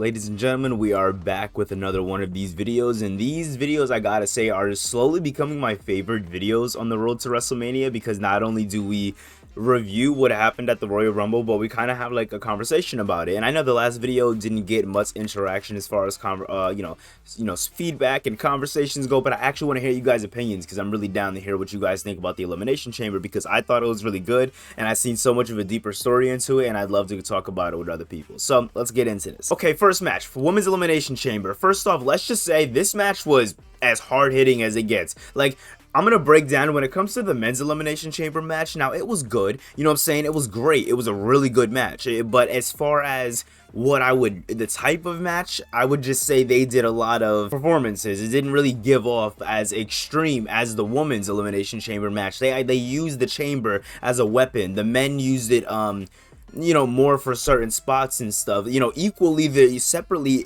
Ladies and gentlemen, we are back with another one of these videos, and these videos, I gotta say, are slowly becoming my favorite videos on the road to WrestleMania, because not only do we review what happened at the Royal Rumble, but we kind of have like a conversation about it. And I know the last video didn't get much interaction as far as feedback and conversations go, but I actually want to hear you guys' opinions, because I'm really down to hear what you guys think about the Elimination Chamber, because I thought it was really good and I've seen so much of a deeper story into it, and I'd love to talk about it with other people. So let's get into this. Okay, first match for Women's Elimination Chamber. First off, let's just say this match was as hard-hitting as it gets. Like, I'm gonna break down when it comes to the men's elimination chamber match. Now, it was good, you know what I'm saying? It was great. It was a really good match. But as far as the type of match, I would just say they did a lot of performances. It didn't really give off as extreme as the women's elimination chamber match. They used the chamber as a weapon. The men used it more for certain spots and stuff, equally, separately,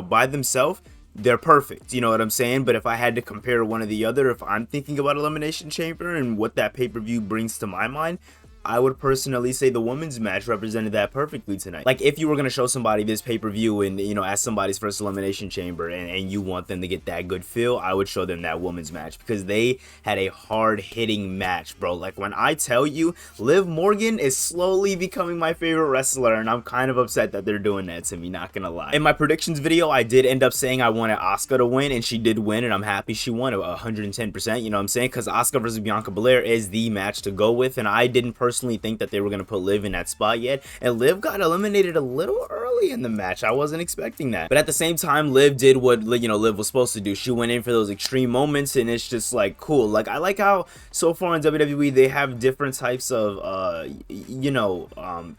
by themselves, they're perfect, you know what I'm saying? But if I had to compare one or the other, if I'm thinking about Elimination Chamber and what that pay-per-view brings to my mind, I would personally say the women's match represented that perfectly tonight. Like, if you were going to show somebody this pay-per-view and, as somebody's first Elimination Chamber and you want them to get that good feel, I would show them that women's match, because they had a hard-hitting match, bro. Like, when I tell you, Liv Morgan is slowly becoming my favorite wrestler, and I'm kind of upset that they're doing that to me, not gonna lie. In my predictions video, I did end up saying I wanted Asuka to win, and she did win, and I'm happy she won 110%, you know what I'm saying? Because Asuka versus Bianca Belair is the match to go with, and I didn't personally think that they were going to put Liv in that spot yet, and Liv got eliminated a little early in the match. I wasn't expecting that, but at the same time, Liv did what Liv was supposed to do. She went in for those extreme moments, and it's just like cool. Like, I like how so far in WWE they have different types of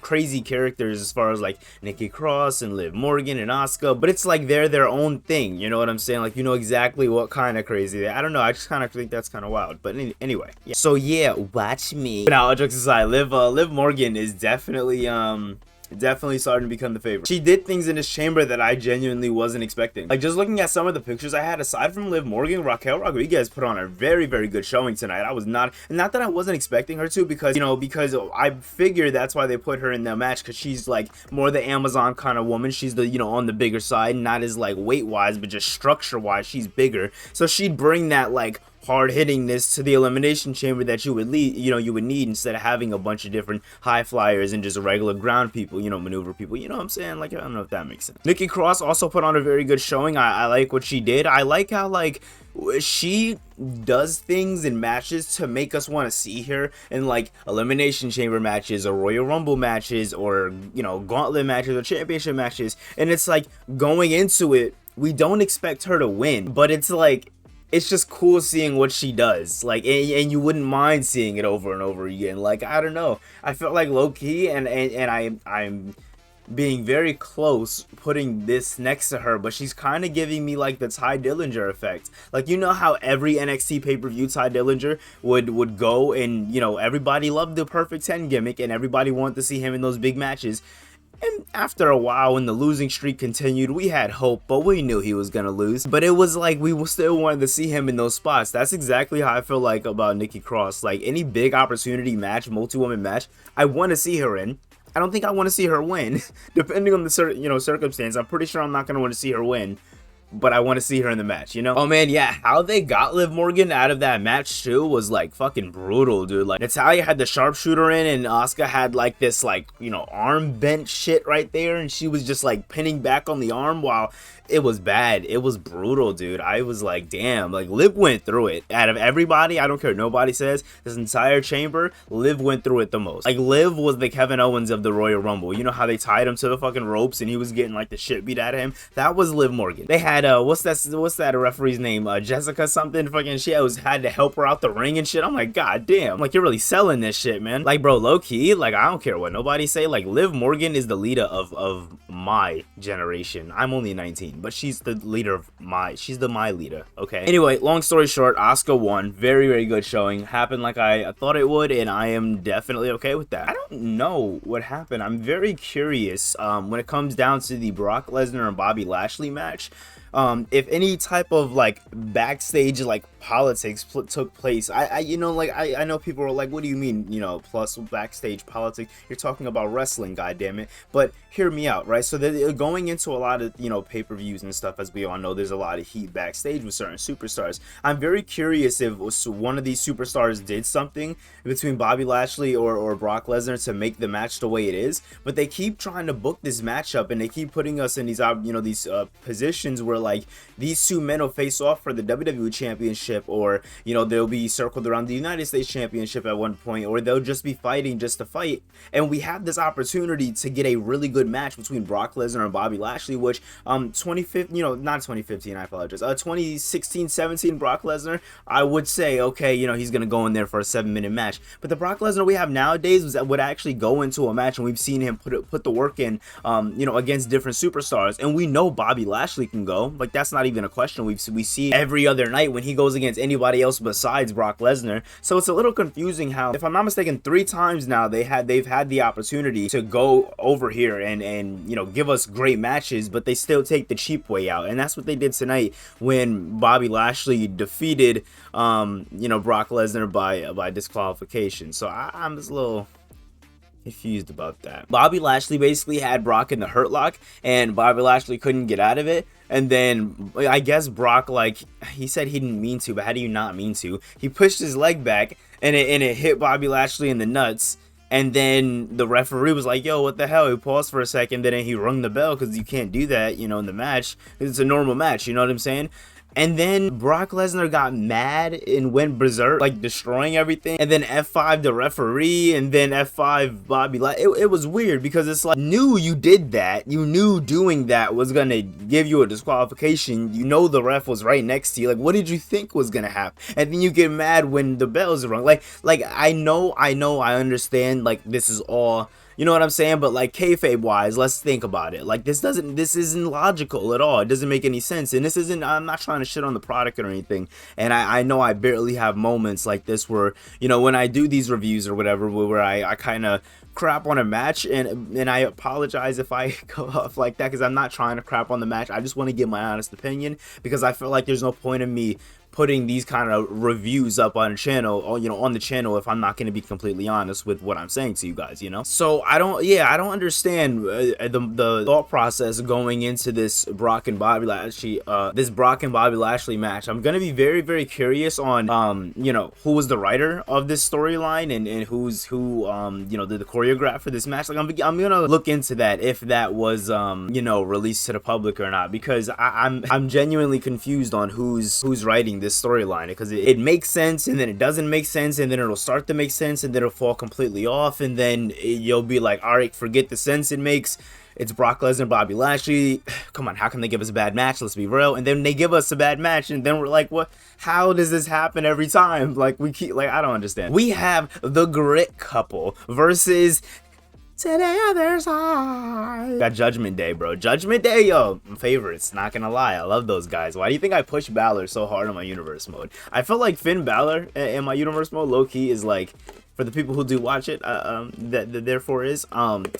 crazy characters, as far as like Nikki Cross and Liv Morgan and Asuka, but it's like they're their own thing, you know what I'm saying? Like, exactly what kind of crazy I don't know, I just kind of think that's kind of wild. But anyway, yeah. So yeah, watch me. But now, all jokes aside, Liv Morgan is definitely starting to become the favorite. She did things in this chamber that I genuinely wasn't expecting. Like, just looking at some of the pictures I had, aside from Liv Morgan, Raquel Rodriguez put on a very, very good showing tonight. I was not that I wasn't expecting her to, because I figured that's why they put her in the match, because she's like more the Amazon kind of woman. She's the on the bigger side, not as like weight wise, but just structure wise, she's bigger. So she'd bring that like hard hittingness to the elimination chamber that you would need, instead of having a bunch of different high flyers and just regular ground people, maneuver people, you know what I'm saying? Like, I don't know if that makes sense. Nikki Cross also put on a very good showing. I like what she did. I like how like she does things in matches to make us want to see her in like elimination chamber matches or Royal Rumble matches, or gauntlet matches or championship matches, and it's like, going into it, we don't expect her to win, but it's like, it's just cool seeing what she does, like, and you wouldn't mind seeing it over and over again. Like, I don't know, I felt like low-key, and I'm being very close putting this next to her, but she's kind of giving me like the Ty Dillinger effect. Like, how every NXT pay-per-view Ty Dillinger would go, and everybody loved the Perfect 10 gimmick, and everybody wanted to see him in those big matches. And after a while, when the losing streak continued, we had hope, but we knew he was gonna lose. But it was like, we still wanted to see him in those spots. That's exactly how I feel like about Nikki Cross. Like, any big opportunity match, multi-woman match, I want to see her in. I don't think I want to see her win, depending on the circumstance. I'm pretty sure I'm not gonna want to see her win, but I want to see her in the match, Oh man, yeah, how they got Liv Morgan out of that match too was like fucking brutal, dude. Like, Natalya had the sharpshooter in, and Asuka had like this like arm bent shit right there, and she was just like pinning back on the arm. While it was bad, it was brutal, dude. I was like, damn, like, Liv went through it. Out of everybody, I don't care, nobody says, this entire chamber, Liv went through it the most. Like, Liv was the Kevin Owens of the Royal Rumble. You know how they tied him to the fucking ropes and he was getting like the shit beat out of him? That was Liv Morgan. They had what's that referee's name, Jessica something, fucking, she had to help her out the ring and shit. I'm like, god damn, like, you're really selling this shit, man. Like, bro, low-key, like, I don't care what nobody say, like, Liv Morgan is the leader of my generation. I'm only 19, but she's the leader of my leader, okay? Anyway, long story short, Asuka won. Very, very good showing. Happened like I thought it would, and I am definitely okay with that. I don't know what happened. I'm very curious when it comes down to the Brock Lesnar and Bobby Lashley match. If any type of like backstage like politics took place. You know, like I know people are like, what do you mean, you know, plus backstage politics? You're talking about wrestling, goddammit. But hear me out, right? So they're going into a lot of, you know, pay-per-views and stuff. As we all know, there's a lot of heat backstage with certain superstars. I'm very curious if one of these superstars did something between Bobby Lashley or Brock Lesnar to make the match the way it is, but they keep trying to book this matchup, and they keep putting us in these, you know, these positions where like these two men will face off for the WWE Championship, or, you know, they'll be circled around the United States Championship at one point, or they'll just be fighting just to fight. And we have this opportunity to get a really good match between Brock Lesnar and Bobby Lashley, which 2015, you know, not 2015, I apologize, 2016-17 Brock Lesnar, I would say, okay, you know, he's gonna go in there for a 7-minute match. But the Brock Lesnar we have nowadays would actually go into a match, and we've seen him put the work in, you know, against different superstars. And we know Bobby Lashley can go, like, that's not even a question. We see every other night when he goes against anybody else besides Brock Lesnar. So it's a little confusing how, if I'm not mistaken, 3 times now they've had the opportunity to go over here and you know, give us great matches, but they still take the cheap way out. And that's what they did tonight when Bobby Lashley defeated you know, Brock Lesnar by disqualification. So I'm just a little confused about that. Bobby Lashley basically had Brock in the Hurt Lock, and Bobby Lashley couldn't get out of it. And then I guess Brock, like, he said he didn't mean to, but how do you not mean to? He pushed his leg back, and it hit Bobby Lashley in the nuts. And then the referee was like, yo, what the hell? He paused for a second, then he rung the bell, because you can't do that, you know, in the match. It's a normal match, you know what I'm saying? And then Brock Lesnar got mad and went berserk, like destroying everything. And then F5 the referee, and then F5 Bobby Lashley. It was weird, because it's like, knew you did that. You knew doing that was going to give you a disqualification. You know the ref was right next to you. Like, what did you think was going to happen? And then you get mad when the bells are rung. Like I understand, like, this is all, you know what I'm saying? But like, kayfabe wise, let's think about it. Like, this isn't logical at all. It doesn't make any sense. And this isn't, I'm not trying to shit on the product or anything. And I know I barely have moments like this where, you know, when I do these reviews or whatever, where I kind of crap on a match, and I apologize if I go off like that, because I'm not trying to crap on the match. I just want to give my honest opinion, because I feel like there's no point in me putting these kind of reviews up on a channel, or, you know, on the channel, if I'm not going to be completely honest with what I'm saying to you guys, you know? So I don't understand the thought process going into this Brock and Bobby Lashley match. I'm going to be very, very curious on, you know, who was the writer of this storyline, and who, you know, the choreographer for this match. Like, I'm going to look into that, if that was, you know, released to the public or not, because I'm genuinely confused on who's writing this storyline, because it makes sense, and then it doesn't make sense, and then it'll start to make sense, and then it'll fall completely off, and then you'll be like, all right, forget the sense it makes. It's Brock Lesnar, Bobby Lashley. Come on, how can they give us a bad match? Let's be real. And then they give us a bad match, and then we're like, what? How does this happen every time? Like, we keep, like, I don't understand. We have the Grit Couple versus to the other side. Got Judgment Day, bro. Judgment Day, yo, favorites. Not gonna lie, I love those guys. Why do you think I push Balor so hard on my universe mode? I feel like Finn Balor in my universe mode, low key, is like, for the people who do watch it, that therefore is,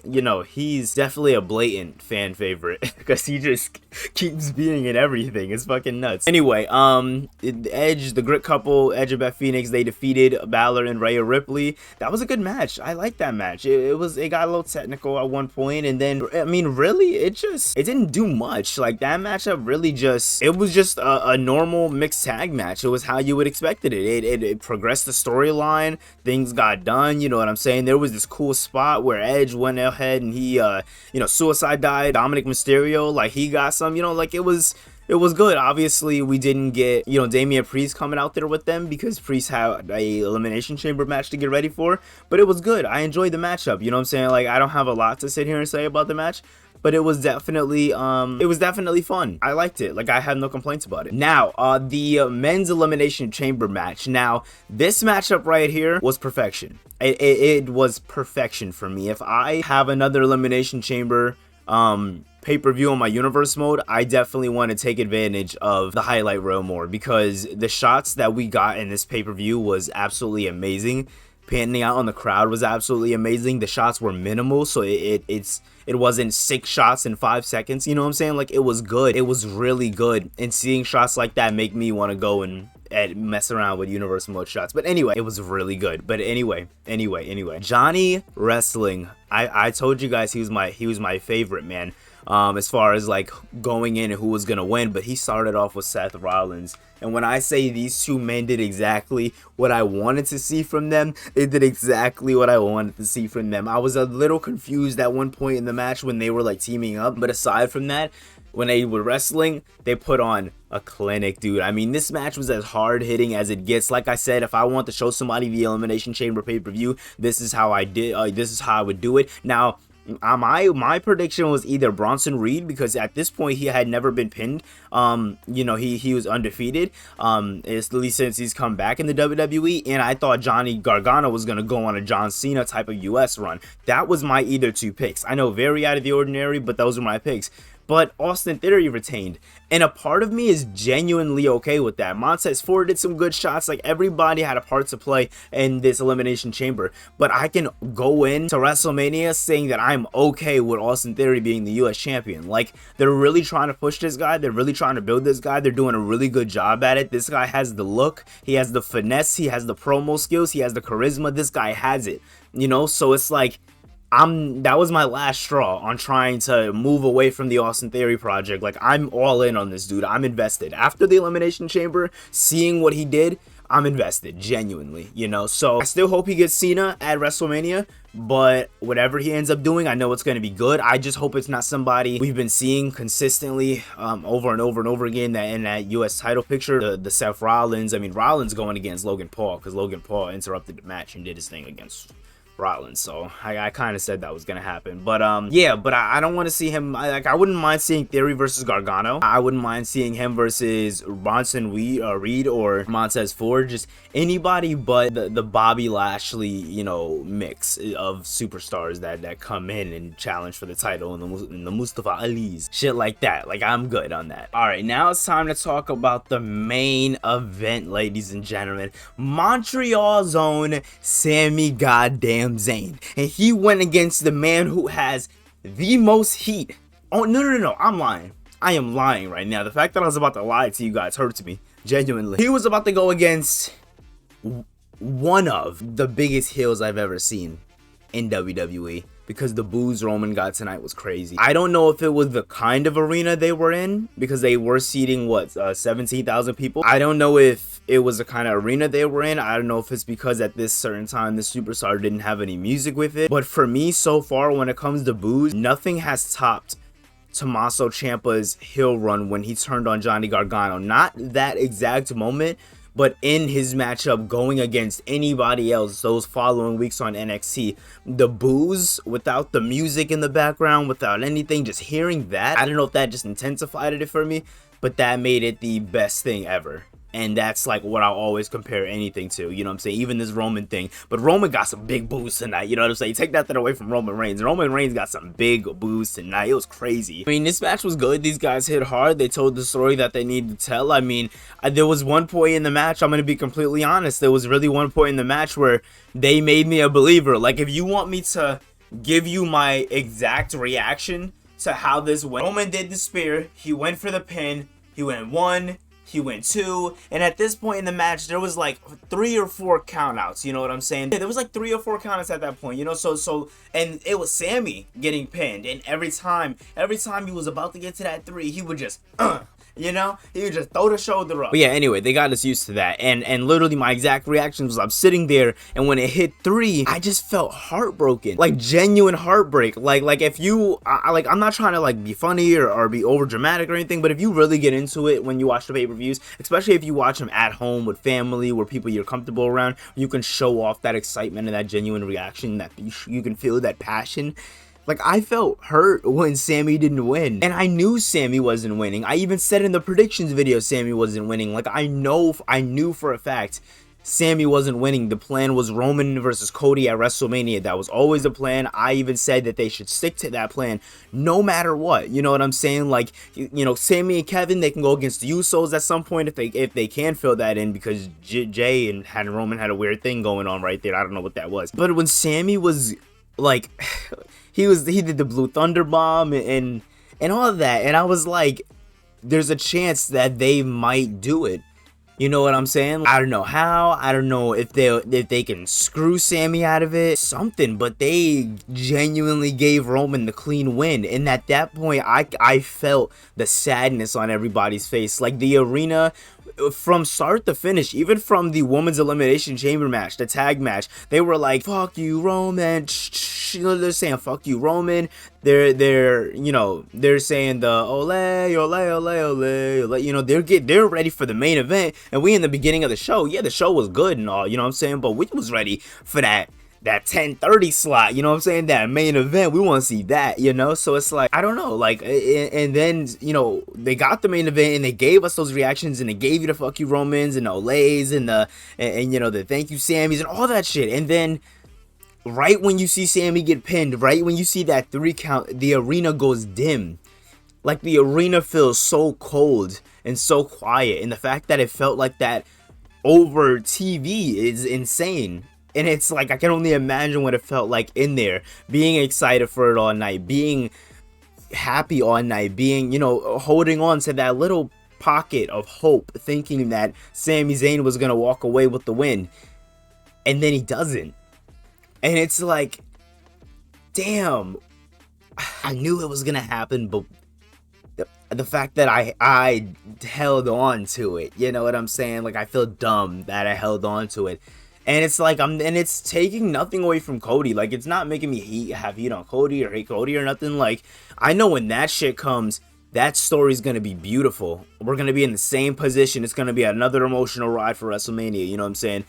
you know, he's definitely a blatant fan favorite, because he just keeps being in everything. It's fucking nuts. Anyway, Edge, the Grit Couple, Edge and Beth Phoenix, they defeated Balor and Rhea Ripley. That was a good match. I like that match. It got a little technical at one point, and then, I mean, really, it didn't do much. Like, that matchup really it was just a normal mixed tag match. It was how you would expect it. It progressed the storyline. Things got done, you know what I'm saying? There was this cool spot where Edge went ahead and he you know, suicide died Dominic Mysterio, like, he got some, you know, like, it was good. Obviously we didn't get, you know, Damian Priest coming out there with them, because Priest had a Elimination Chamber match to get ready for, but it was good. I enjoyed the matchup, you know what I'm saying? Like, I don't have a lot to sit here and say about the match, but it was definitely fun. I liked it. Like, I had no complaints about it. Now, the men's Elimination Chamber match. Now, this matchup right here was perfection. It was perfection for me. If I have another Elimination Chamber pay-per-view on my universe mode, I definitely want to take advantage of the highlight reel more, because the shots that we got in this pay-per-view was absolutely amazing. Panning out on the crowd was absolutely amazing. The shots were minimal, so it wasn't 6 shots in 5 seconds, you know what I'm saying? Like, it was good. It was really good, and seeing shots like that make me want to go and at messing around with universal mode shots. But anyway, it was really good. But anyway, Johnny Wrestling. I told you guys he was my favorite, man. As far as like going in and who was gonna win, but he started off with Seth Rollins. And when I say these two men did exactly what I wanted to see from them, they did exactly what I wanted to see from them. I was a little confused at one point in the match when they were like teaming up, but aside from that, when they were wrestling, they put on a clinic, dude. I mean, this match was as hard hitting as it gets. Like I said, if I want to show somebody the Elimination Chamber pay-per-view, this is how I did. This is how I would do it. Now, my prediction was either Bronson Reed, because at this point he had never been pinned. You know, he was undefeated, at least since he's come back in the WWE, and I thought Johnny Gargano was gonna go on a John Cena type of US run. That was my either two picks. I know, very out of the ordinary, but those were my picks. But Austin Theory retained, and a part of me is genuinely okay with that. Montez Ford did some good shots. Like, everybody had a part to play in this Elimination Chamber, but I can go into WrestleMania saying that I'm okay with Austin Theory being the US champion. Like, they're really trying to push this guy. They're really trying to build this guy. They're doing a really good job at it. This guy has the look. He has the finesse. He has the promo skills. He has the charisma. This guy has it, you know? So it's like, that was my last straw on trying to move away from the Austin Theory project. Like, I'm all in on this dude. I'm invested. After the Elimination Chamber, seeing what he did, I'm invested, genuinely, you know? So I still hope he gets Cena at WrestleMania, but whatever he ends up doing, I know it's going to be good. I just hope it's not somebody we've been seeing consistently over and over and over again, that in that US title picture, the Seth Rollins. I mean, Rollins going against Logan Paul, because Logan Paul interrupted the match and did his thing against Rollins, so I kind of said that was gonna happen. But yeah, but I don't want to see him. I wouldn't mind seeing Theory versus Gargano. I wouldn't mind seeing him versus Bronson Reed or Montez Ford. Just anybody but the Bobby Lashley, you know, mix of superstars that come in and challenge for the title, and the Mustafa Ali's, shit like that. Like, I'm good on that. All right, now it's time to talk about the main event, ladies and gentlemen. Montreal's own Sami goddamn Zayn, and he went against the man who has the most heat. Oh, no, I'm lying. I am lying right now. The fact that I was about to lie to you guys hurts me, genuinely. He was about to go against one of the biggest heels I've ever seen in WWE, because the boos Roman got tonight was crazy. I don't know if it was the kind of arena they were in, because they were seating, what, 17,000 people. I don't know if it was the kind of arena they were in. I don't know if it's because at this certain time the superstar didn't have any music with it. But for me, so far, when it comes to boos, nothing has topped Tommaso Ciampa's heel run when he turned on Johnny Gargano. Not that exact moment, but in his matchup going against anybody else those following weeks on NXT, the boos without the music in the background, without anything, just hearing that, I don't know if that just intensified it for me, but that made it the best thing ever. And that's like what I'll always compare anything to, you know what I'm saying? Even this Roman thing. But Roman got some big boos tonight, you know what I'm saying? Take that thing away from Roman Reigns. Roman Reigns got some big boos tonight. It was crazy. I mean, this match was good. These guys hit hard. They told the story that they needed to tell. I mean, there was one point in the match, I'm going to be completely honest, there was really one point in the match where they made me a believer. Like, if you want me to give you my exact reaction to how this went, Roman did the spear. He went for the pin. He went 1. He went 2, and at this point in the match, there was like 3 or 4 countouts, you know what I'm saying? Yeah, there was like 3 or 4 countouts at that point, you know, and it was Sami getting pinned, and every time he was about to get to that 3, he would just, you know, he would just throw the shoulder up. But yeah, anyway, they got us used to that, and literally my exact reaction was I'm sitting there, and when it hit 3, I just felt heartbroken, like genuine heartbreak. Like if you, I'm not trying to like be funny or be over dramatic or anything, but if you really get into it when you watch the pay-per-views, especially if you watch them at home with family, where people you're comfortable around, you can show off that excitement and that genuine reaction, that you can feel that passion. Like, I felt hurt when Sami didn't win. And I knew Sami wasn't winning. I even said in the predictions video Sami wasn't winning. Like, I knew for a fact Sami wasn't winning. The plan was Roman versus Cody at WrestleMania. That was always the plan. I even said that they should stick to that plan no matter what. You know what I'm saying? Like, you know, Sami and Kevin, they can go against the Usos at some point if they can fill that in, because Jay and Roman had a weird thing going on right there. I don't know what that was. But when Sami was like, he did the Blue Thunder Bomb and all of that, and I was like, there's a chance that they might do it You know what I'm saying? I don't know how. I don't know if they can screw Sammy out of it, something. But they genuinely gave Roman the clean win, and at that point, I felt the sadness on everybody's face. Like the arena, from start to finish, even from the women's elimination chamber match, the tag match, they were like, "Fuck you, Roman." They're saying, "Fuck you, Roman." They're you know, they're saying the ole ole ole ole ole. You know, they're ready for the main event, and we in the beginning of the show, yeah, the show was good and all, you know what I'm saying, but we was ready for that 10:30 slot, you know what I'm saying, that main event. We want to see that, you know. So it's like, I don't know, like, and then, you know, they got the main event and they gave us those reactions and they gave you the "fuck you Romans" and the olays and the and you know, the "thank you Sammys" and all that shit. And then right when you see Sammy get pinned, right when you see that 3 count, the arena goes dim. Like the arena feels so cold and so quiet, and the fact that it felt like that over TV is insane. And it's like, I can only imagine what it felt like in there, being excited for it all night, being happy all night, being, you know, holding on to that little pocket of hope, thinking that Sami Zayn was gonna walk away with the win, and then he doesn't. And it's like, damn, I knew it was gonna happen, but the fact that I held on to it, you know what I'm saying? Like, I feel dumb that I held on to it. And it's like, and it's taking nothing away from Cody. Like, it's not making me have heat on Cody or hate Cody or nothing. Like, I know when that shit comes, that story's gonna be beautiful. We're gonna be in the same position. It's gonna be another emotional ride for WrestleMania, you know what I'm saying?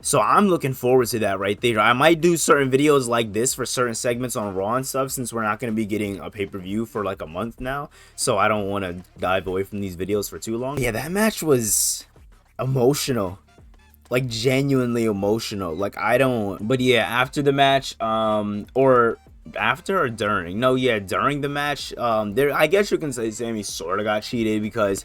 So I'm looking forward to that right there. I might do certain videos like this for certain segments on Raw and stuff, since we're not going to be getting a pay-per-view for like a month now. So I don't want to dive away from these videos for too long. Yeah, that match was emotional. Like, genuinely emotional. Like, I don't... But yeah, after the match, or after or during? No, yeah, during the match, I guess you can say Sammy sort of got cheated, because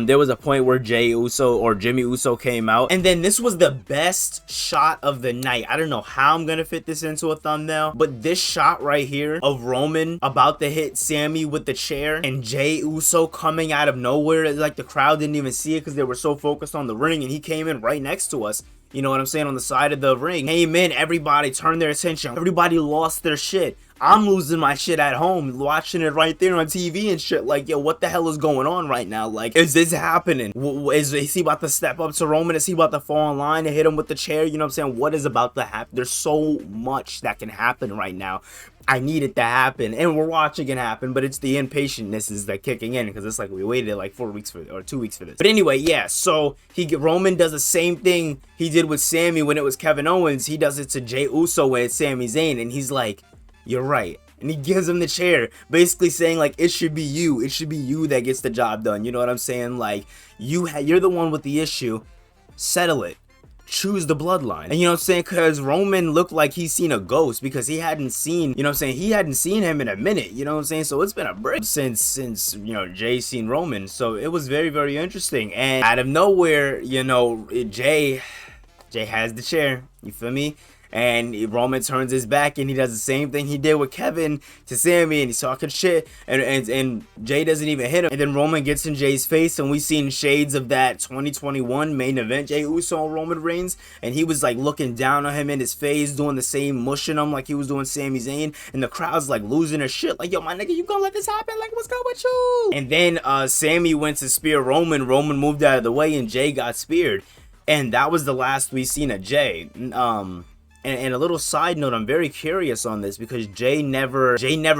there was a point where Jey Uso or Jimmy Uso came out, and then this was the best shot of the night. I don't know how I'm gonna fit this into a thumbnail, but this shot right here of Roman about to hit Sammy with the chair and Jey Uso coming out of nowhere, like the crowd didn't even see it because they were so focused on the ring, and he came in right next to us. You know what I'm saying? On the side of the ring. Came in, everybody turned their attention. Everybody lost their shit. I'm losing my shit at home, watching it right there on TV and shit. Like, yo, what the hell is going on right now? Like, is this happening? Is he about to step up to Roman? Is he about to fall in line and hit him with the chair? You know what I'm saying? What is about to happen? There's so much that can happen right now. I need it to happen, and we're watching it happen, but it's the impatientness is like kicking in, because it's like we waited like 4 weeks for, or 2 weeks for this. But anyway, yeah, so Roman does the same thing he did with Sammy when it was Kevin Owens. He does it to Jey Uso when it's Sami Zayn, and he's like, "You're right." And he gives him the chair, basically saying like, it should be you. It should be you that gets the job done. You know what I'm saying? Like, you're the one with the issue. Settle it. Choose the bloodline. And you know what I'm saying? Because Roman looked like he's seen a ghost, because he hadn't seen, you know what I'm saying, he hadn't seen him in a minute, you know what I'm saying? So it's been a break since you know, Jay seen Roman. So it was very, very interesting. And out of nowhere, you know, Jay has the chair, you feel me? And Roman turns his back and he does the same thing he did with Kevin to Sammy, and he's talking shit, and Jay doesn't even hit him. And then Roman gets in Jay's face, and we seen shades of that 2021 main event Jey Uso and Roman Reigns, and he was like looking down on him in his face, doing the same, mushing him like he was doing Sami Zayn, and the crowd's like losing their shit, like, yo, my nigga, you gonna let this happen? Like, what's good with you? And then Sammy went to spear Roman moved out of the way, and Jay got speared, and that was the last we seen of Jay. And a little side note, I'm very curious on this, because Jay never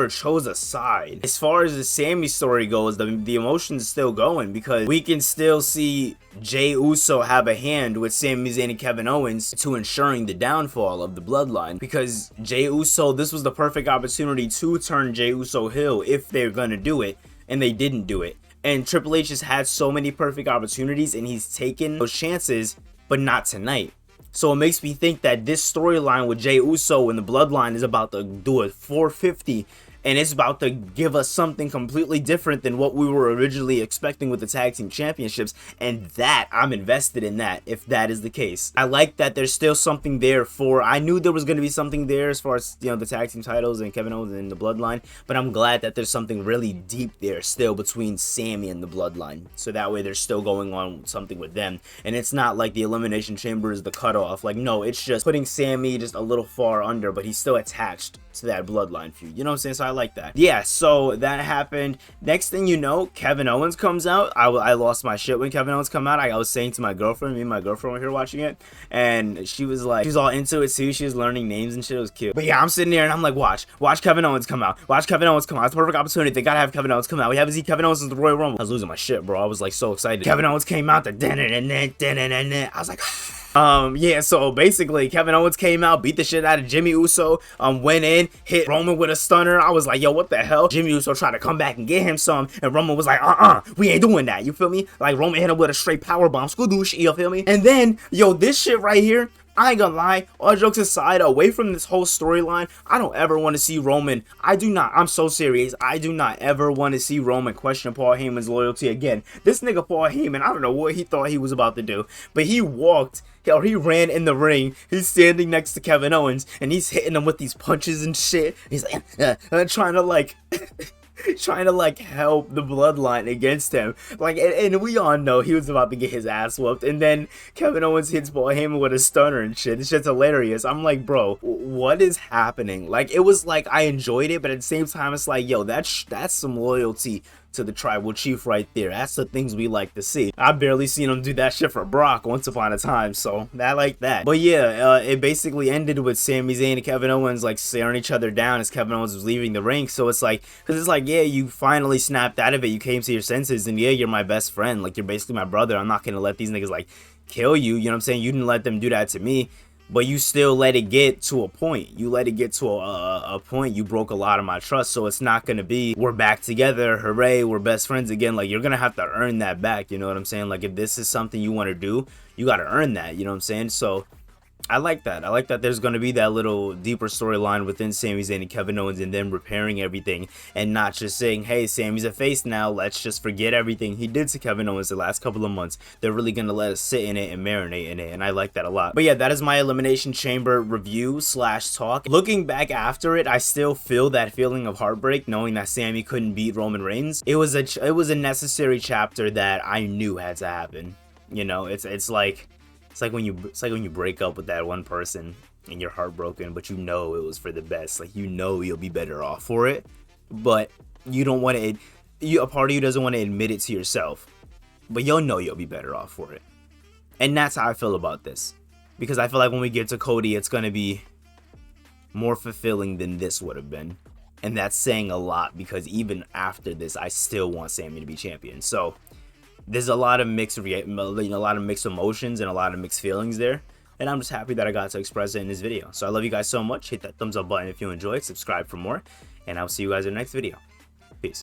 chose a side. As far as the Sammy story goes, the emotion's still going, because we can still see Jey Uso have a hand with Sami Zayn and Kevin Owens to ensuring the downfall of the bloodline, because Jey Uso, this was the perfect opportunity to turn Jey Uso heel if they're gonna do it, and they didn't do it. And Triple H has had so many perfect opportunities, and he's taken those chances, but not tonight. So it makes me think that this storyline with Jey Uso and the bloodline is about to do a 450 and it's about to give us something completely different than what we were originally expecting with the tag team championships, and that I'm invested in that if that is the case. I like that there's still something there for, I knew there was going to be something there as far as, you know, the tag team titles and Kevin Owens and the Bloodline, but I'm glad that there's something really deep there still between Sammy and the Bloodline, so that way there's still going on something with them, and it's not like the Elimination Chamber is the cutoff. Like, no, it's just putting Sammy just a little far under, but he's still attached to that Bloodline feud, you know what I'm saying? So I like that. Yeah, so that happened. Next thing you know, Kevin Owens comes out. I lost my shit when Kevin Owens come out. I was saying to my girlfriend, me and my girlfriend were here watching it, and she was like, she was all into it too. She was learning names and shit. It was cute. But yeah, I'm sitting there and I'm like, watch Kevin Owens come out. Watch Kevin Owens come out. It's a perfect opportunity. They gotta have Kevin Owens come out. We have to see Kevin Owens in the Royal Rumble. I was losing my shit, bro. I was like so excited. Kevin Owens came out. I was like, yeah, so basically Kevin Owens came out, beat the shit out of Jimmy Uso, went in, hit Roman with a stunner. I was like, yo, what the hell? Jimmy Uso tried to come back and get him some, and Roman was like, we ain't doing that, you feel me? Like, Roman hit him with a straight power bomb, skadoosh, you feel me? And then, yo, this shit right here, I ain't gonna lie, all jokes aside, away from this whole storyline, I don't ever want to see Roman, I'm so serious, I do not ever want to see Roman question Paul Heyman's loyalty again. This nigga Paul Heyman, I don't know what he thought he was about to do, but he ran in the ring, he's standing next to Kevin Owens, and he's hitting him with these punches and shit. He's like, trying to like help the Bloodline against him, like, and we all know he was about to get his ass whooped, and then Kevin Owens hits Paul Heyman with a stunner and shit. It's just hilarious. I'm like, bro, what is happening? Like, it was like, I enjoyed it, but at the same time, it's like, yo, that's some loyalty to the tribal chief right there. That's the things we like to see. I barely seen him do that shit for Brock once upon a time, so I like that. But yeah, it basically ended with Sami Zayn and Kevin Owens like staring each other down as Kevin Owens was leaving the ring. So it's like, because it's like, yeah, you finally snapped out of it, you came to your senses, and yeah, you're my best friend, like, you're basically my brother. I'm not gonna let these niggas like kill you, you know what I'm saying? You didn't let them do that to me, but you still let it get to a point. You let it get to a point. You broke a lot of my trust, so it's not gonna be, we're back together, hooray, we're best friends again. Like, you're gonna have to earn that back, you know what I'm saying? Like, if this is something you want to do, you gotta earn that, you know what I'm saying? So I like that. I like that there's going to be that little deeper storyline within Sami Zayn and Kevin Owens, and them repairing everything, and not just saying, hey, Sami's a face now, let's just forget everything he did to Kevin Owens the last couple of months. They're really going to let us sit in it and marinate in it, and I like that a lot. But yeah, that is my Elimination Chamber review / talk. Looking back after it, I still feel that feeling of heartbreak, knowing that Sami couldn't beat Roman Reigns. It was a necessary chapter that I knew had to happen. You know, it's like when you break up with that one person and you're heartbroken, but you know it was for the best. Like, you know you'll be better off for it, but you don't want to. A part of you doesn't want to admit it to yourself, but you'll know you'll be better off for it. And that's how I feel about this, because I feel like when we get to Cody, it's gonna be more fulfilling than this would have been, and that's saying a lot, because even after this, I still want Sami to be champion. So there's a lot of mixed emotions and a lot of mixed feelings there, and I'm just happy that I got to express it in this video. So I love you guys so much. Hit that thumbs up button if you enjoyed, subscribe for more, and I'll see you guys in the next video.